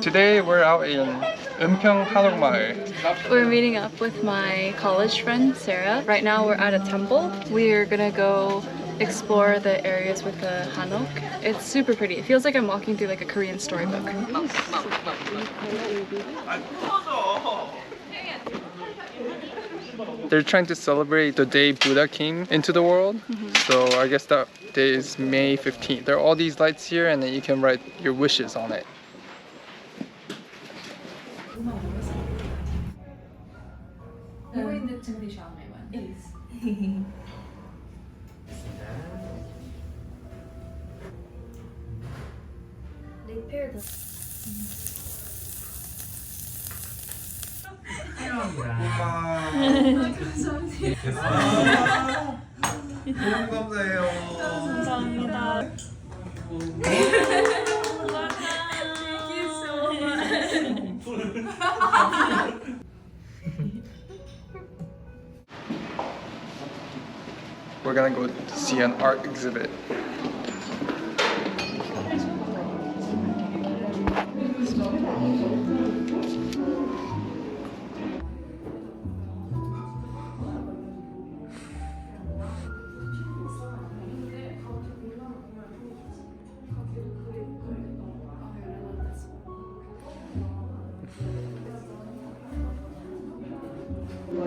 Today we're out in Eunpyeong Hanokmae. We're meeting up with my college friend Sarah. Right now we're at a temple. We're gonna go explore the areas with the hanok. It's super pretty. It feels like I'm walking through like a Korean storybook. They're trying to celebrate the day Buddha came into the world. So I guess that day is May 15th. There are all these lights here and then you can write your wishes on it. 너무 감사해요. 감사합니다. We're gonna go see an art exhibit.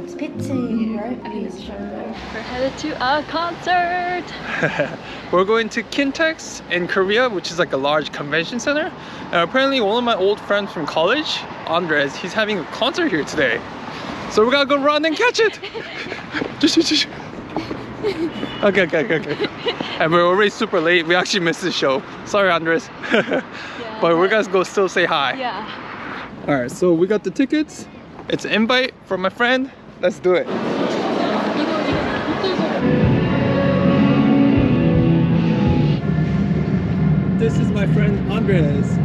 It's pitchy, right? I think it's We're headed to a concert! We're going to Kintex in Korea, which is like a large convention center. And apparently one of my old friends from college, Andres, he's having a concert here today. So we're gonna go run and catch it! Okay. And we're already super late. We actually missed the show. Sorry, Andres. But we're gonna go still say hi. Yeah. Alright, so we got the tickets. It's an invite from my friend. Let's do it. This is my friend Andres.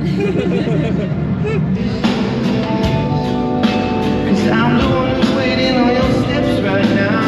I'm the one who's waiting on your steps right now.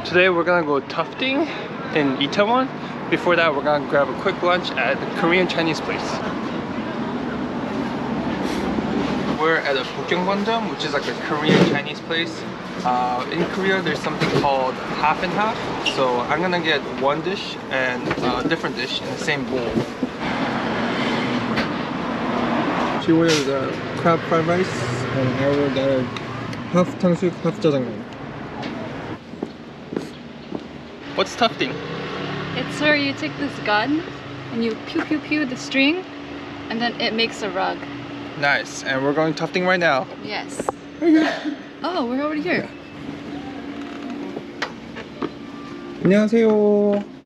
Today we're gonna go Tufting in Itaewon. Before that, we're gonna grab a quick lunch at the Korean Chinese place. We're at a Bukyeongbondam, which is like a Korean Chinese place. In Korea, there's something called half and half. So I'm gonna get one dish and a different dish in the same bowl. She ordered the crab fried rice, and I ordered half 탕수육, half jjajangmyeon. What's tufting? It's where you take this gun and you pew pew pew the string and then it makes a rug. Nice, and we're going tufting right now. Yes. Oh, we're already here. 안녕하세요.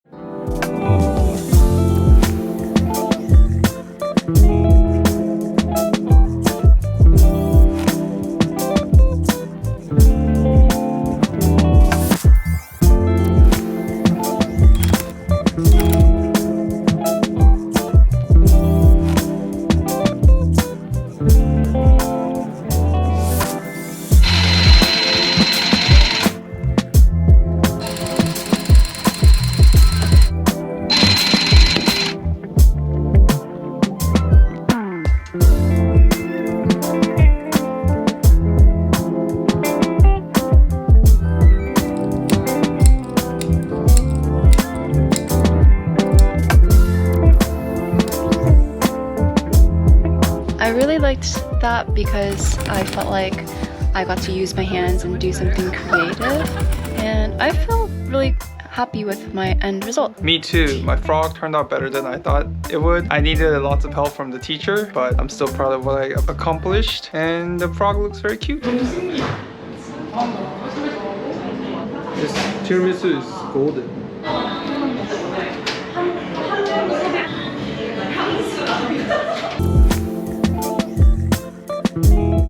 That because I felt like I got to use my hands and do something creative, and I feel really happy with my end result. Me too. My frog turned out better than I thought it would. I needed lots of help from the teacher, but I'm still proud of what I accomplished, and the frog looks very cute. This tiramisu is golden.